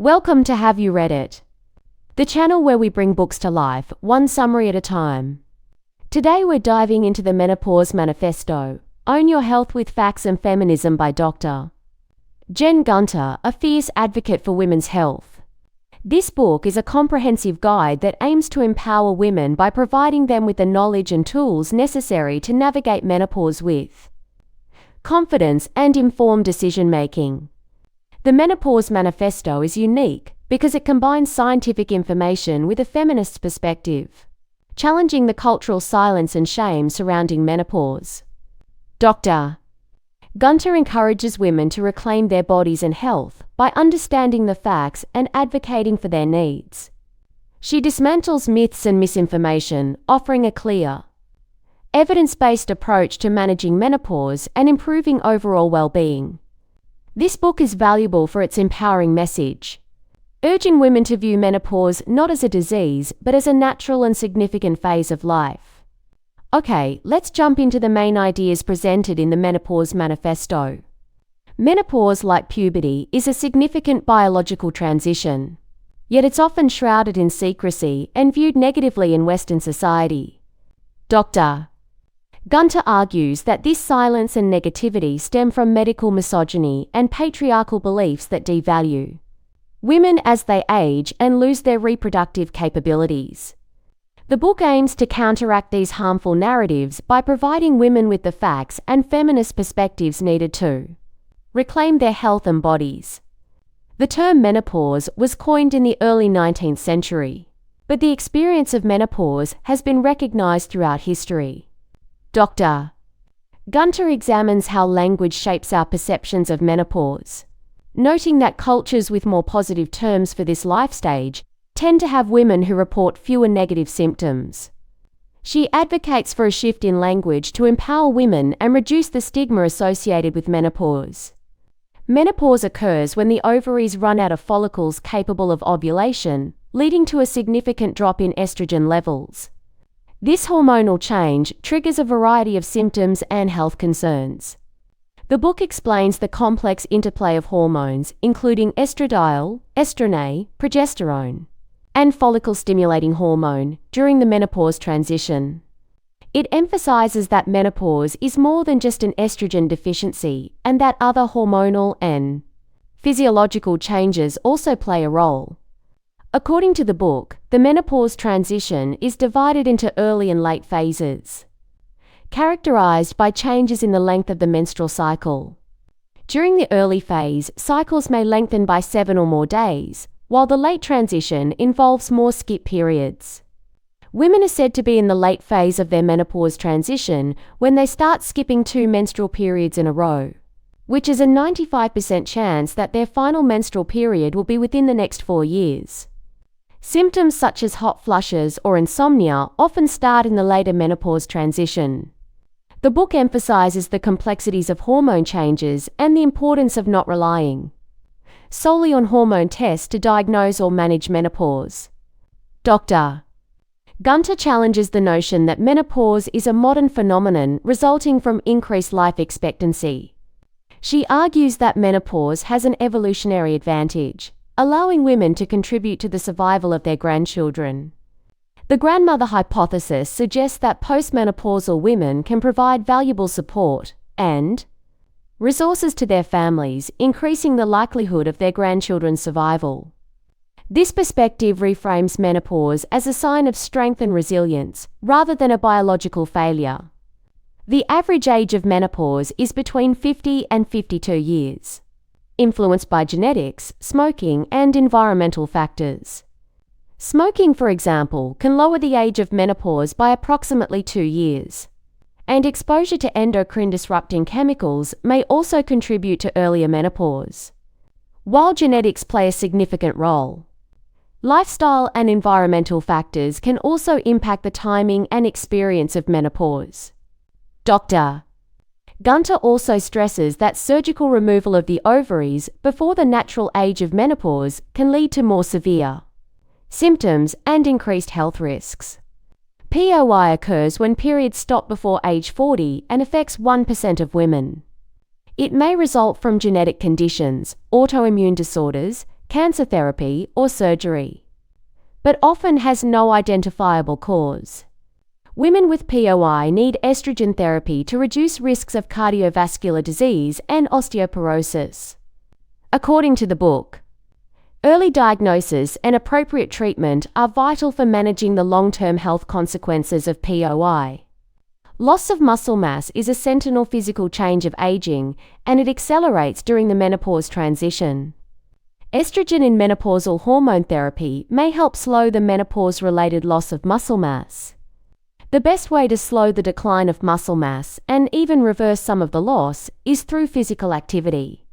Welcome to Have You Read It? The channel where we bring books to life, one summary at a time. Today we're diving into the Menopause Manifesto, Own Your Health with Facts and Feminism by Dr. Gunter, a fierce advocate for women's health. This book is a comprehensive guide that aims to empower women by providing them with the knowledge and tools necessary to navigate menopause with confidence and informed decision-making. The Menopause Manifesto is unique because it combines scientific information with a feminist perspective, challenging the cultural silence and shame surrounding menopause. Dr. Gunter encourages women to reclaim their bodies and health by understanding the facts and advocating for their needs. She dismantles myths and misinformation, offering a clear, evidence-based approach to managing menopause and improving overall well-being. This book is valuable for its empowering message, urging women to view menopause not as a disease but as a natural and significant phase of life. Okay, let's jump into the main ideas presented in the Menopause Manifesto. Menopause, like puberty, is a significant biological transition, yet it's often shrouded in secrecy and viewed negatively in Western society. Dr. Gunter argues that this silence and negativity stem from medical misogyny and patriarchal beliefs that devalue women as they age and lose their reproductive capabilities. The book aims to counteract these harmful narratives by providing women with the facts and feminist perspectives needed to reclaim their health and bodies. The term menopause was coined in the early 19th century, but the experience of menopause has been recognized throughout history. Dr. Gunter examines how language shapes our perceptions of menopause, noting that cultures with more positive terms for this life stage tend to have women who report fewer negative symptoms. She advocates for a shift in language to empower women and reduce the stigma associated with menopause. Menopause occurs when the ovaries run out of follicles capable of ovulation, leading to a significant drop in estrogen levels. This hormonal change triggers a variety of symptoms and health concerns. The book explains the complex interplay of hormones, including estradiol, estrone, progesterone, and follicle-stimulating hormone, during the menopause transition. It emphasizes that menopause is more than just an estrogen deficiency and that other hormonal and physiological changes also play a role. According to the book, the menopause transition is divided into early and late phases, characterized by changes in the length of the menstrual cycle. During the early phase, cycles may lengthen by 7 or more days, while the late transition involves more skip periods. Women are said to be in the late phase of their menopause transition when they start skipping 2 menstrual periods in a row, which is a 95% chance that their final menstrual period will be within the next 4 years. Symptoms such as hot flushes or insomnia often start in the later menopause transition. The book emphasizes the complexities of hormone changes and the importance of not relying solely on hormone tests to diagnose or manage menopause. Dr. Gunter challenges the notion that menopause is a modern phenomenon resulting from increased life expectancy. She argues that menopause has an evolutionary advantage, allowing women to contribute to the survival of their grandchildren. The grandmother hypothesis suggests that postmenopausal women can provide valuable support and resources to their families, increasing the likelihood of their grandchildren's survival. This perspective reframes menopause as a sign of strength and resilience, rather than a biological failure. The average age of menopause is between 50 and 52 years, influenced by genetics, smoking, and environmental factors. Smoking, for example, can lower the age of menopause by approximately 2 years, and exposure to endocrine-disrupting chemicals may also contribute to earlier menopause. While genetics play a significant role, lifestyle and environmental factors can also impact the timing and experience of menopause. Dr. Gunter also stresses that surgical removal of the ovaries before the natural age of menopause can lead to more severe symptoms and increased health risks. POI occurs when periods stop before age 40 and affects 1% of women. It may result from genetic conditions, autoimmune disorders, cancer therapy, or surgery, but often has no identifiable cause. Women with POI need estrogen therapy to reduce risks of cardiovascular disease and osteoporosis. According to the book, early diagnosis and appropriate treatment are vital for managing the long-term health consequences of POI. Loss of muscle mass is a sentinel physical change of aging, and it accelerates during the menopause transition. Estrogen in menopausal hormone therapy may help slow the menopause-related loss of muscle mass. The best way to slow the decline of muscle mass, and even reverse some of the loss, is through physical activity.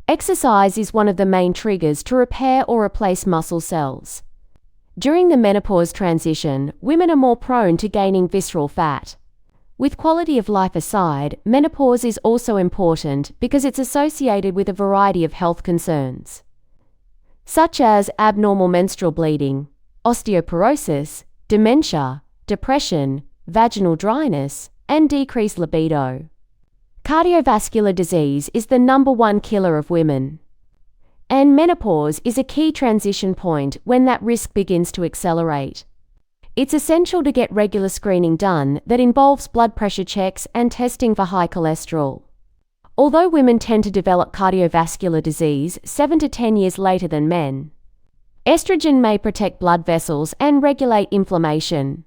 Exercise is one of the main triggers to repair or replace muscle cells. During the menopause transition, women are more prone to gaining visceral fat. With quality of life aside, menopause is also important because it's associated with a variety of health concerns, such as abnormal menstrual bleeding, osteoporosis, dementia, depression, vaginal dryness, and decreased libido. Cardiovascular disease is the #1 killer of women, and menopause is a key transition point when that risk begins to accelerate. It's essential to get regular screening done that involves blood pressure checks and testing for high cholesterol. Although women tend to develop cardiovascular disease 7 to 10 years later than men, estrogen may protect blood vessels and regulate inflammation.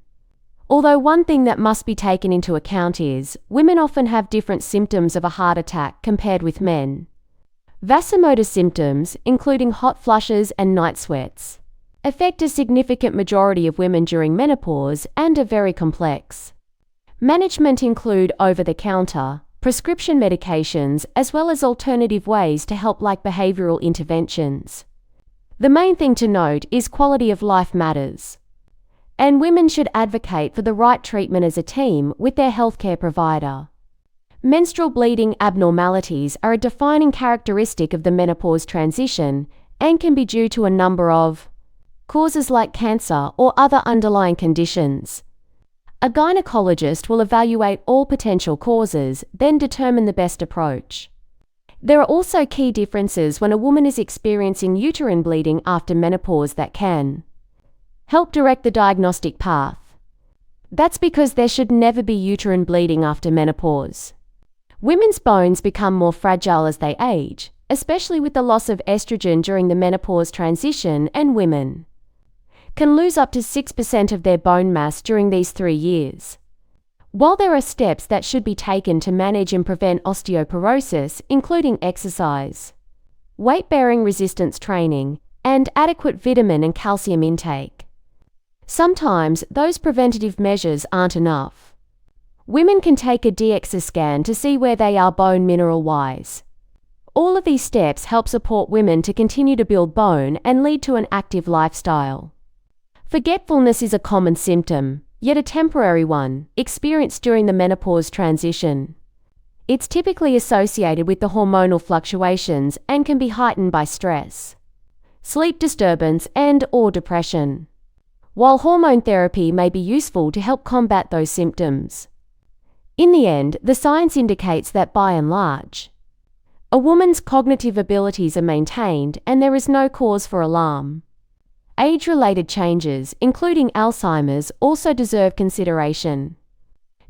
Although one thing that must be taken into account is, women often have different symptoms of a heart attack compared with men. Vasomotor symptoms, including hot flushes and night sweats, affect a significant majority of women during menopause and are very complex. Management include over-the-counter, prescription medications, as well as alternative ways to help like behavioral interventions. The main thing to note is quality of life matters, and women should advocate for the right treatment as a team with their healthcare provider. Menstrual bleeding abnormalities are a defining characteristic of the menopause transition and can be due to a number of causes like cancer or other underlying conditions. A gynecologist will evaluate all potential causes, then determine the best approach. There are also key differences when a woman is experiencing uterine bleeding after menopause that can help direct the diagnostic path. That's because there should never be uterine bleeding after menopause. Women's bones become more fragile as they age, especially with the loss of estrogen during the menopause transition, and women can lose up to 6% of their bone mass during these 3 years. While there are steps that should be taken to manage and prevent osteoporosis, including exercise, weight-bearing resistance training, and adequate vitamin and calcium intake, sometimes those preventative measures aren't enough. Women can take a DEXA scan to see where they are bone mineral-wise. All of these steps help support women to continue to build bone and lead to an active lifestyle. Forgetfulness is a common symptom, yet a temporary one, experienced during the menopause transition. It's typically associated with the hormonal fluctuations and can be heightened by stress, sleep disturbance, and/or depression. While hormone therapy may be useful to help combat those symptoms, in the end, the science indicates that by and large, a woman's cognitive abilities are maintained and there is no cause for alarm. Age-related changes, including Alzheimer's, also deserve consideration.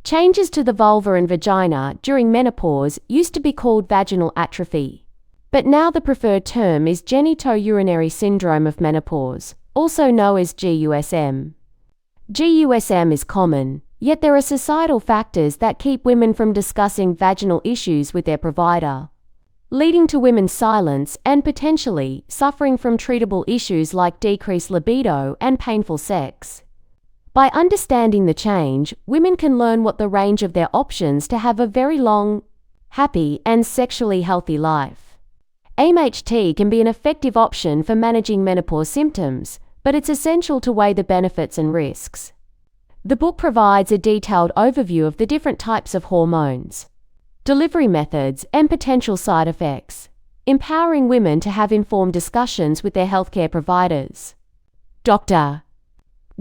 Changes to the vulva and vagina during menopause used to be called vaginal atrophy, but now the preferred term is genitourinary syndrome of menopause, also known as GUSM. GUSM is common, yet there are societal factors that keep women from discussing vaginal issues with their provider, leading to women's silence and potentially suffering from treatable issues like decreased libido and painful sex. By understanding the change, women can learn what the range of their options to have a very long, happy, and sexually healthy life. MHT can be an effective option for managing menopause symptoms, but it's essential to weigh the benefits and risks. The book provides a detailed overview of the different types of hormones, delivery methods, and potential side effects, empowering women to have informed discussions with their healthcare providers. Dr.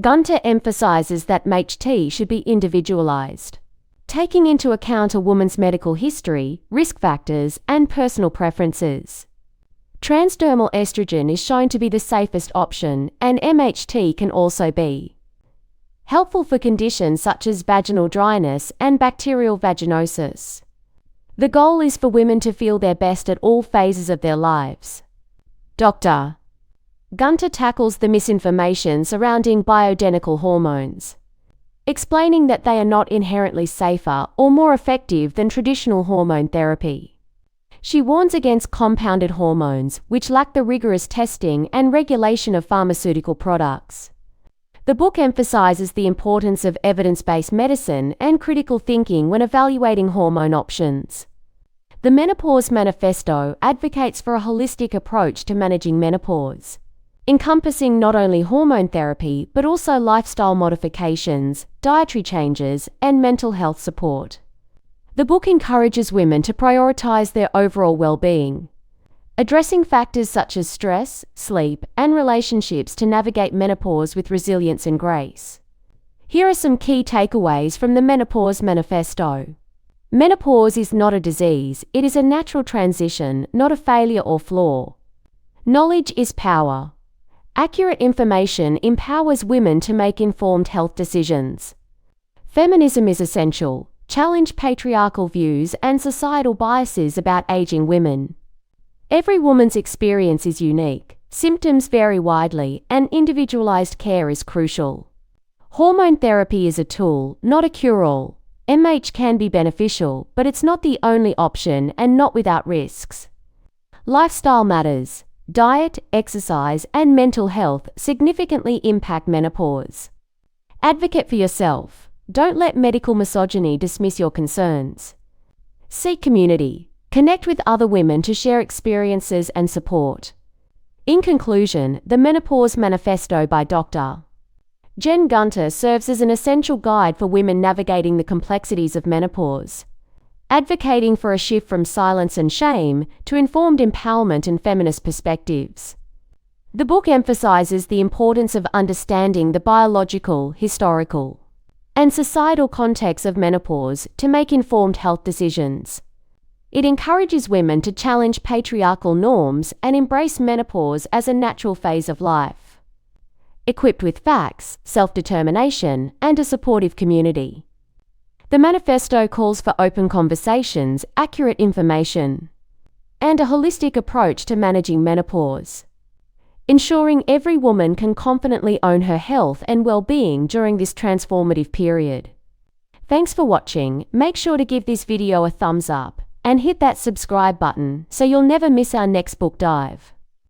Gunter emphasizes that MHT should be individualized, taking into account a woman's medical history, risk factors, and personal preferences. Transdermal estrogen is shown to be the safest option, and MHT can also be helpful for conditions such as vaginal dryness and bacterial vaginosis. The goal is for women to feel their best at all phases of their lives. Dr. Gunter tackles the misinformation surrounding bioidentical hormones, explaining that they are not inherently safer or more effective than traditional hormone therapy. She warns against compounded hormones, which lack the rigorous testing and regulation of pharmaceutical products. The book emphasizes the importance of evidence-based medicine and critical thinking when evaluating hormone options. The Menopause Manifesto advocates for a holistic approach to managing menopause, encompassing not only hormone therapy but also lifestyle modifications, dietary changes, and mental health support. The book encourages women to prioritize their overall well-being, addressing factors such as stress, sleep, and relationships to navigate menopause with resilience and grace. Here are some key takeaways from the Menopause Manifesto. Menopause is not a disease, it is a natural transition, not a failure or flaw. Knowledge is power. Accurate information empowers women to make informed health decisions. Feminism is essential. Challenge patriarchal views and societal biases about aging women. Every woman's experience is unique, symptoms vary widely, and individualized care is crucial. Hormone therapy is a tool, not a cure-all. MH can be beneficial, but it's not the only option and not without risks. Lifestyle matters. Diet, exercise, and mental health significantly impact menopause. Advocate for yourself. Don't let medical misogyny dismiss your concerns. Seek community. Connect with other women to share experiences and support. In conclusion, the Menopause Manifesto by Dr. Jen Gunter serves as an essential guide for women navigating the complexities of menopause, advocating for a shift from silence and shame to informed empowerment and feminist perspectives. The book emphasizes the importance of understanding the biological, historical, and societal context of menopause to make informed health decisions. It encourages women to challenge patriarchal norms and embrace menopause as a natural phase of life, equipped with facts, self-determination, and a supportive community. The manifesto calls for open conversations, accurate information, and a holistic approach to managing menopause, ensuring every woman can confidently own her health and well-being during this transformative period. Thanks for watching. Make sure to give this video a thumbs up and hit that subscribe button so you'll never miss our next book dive.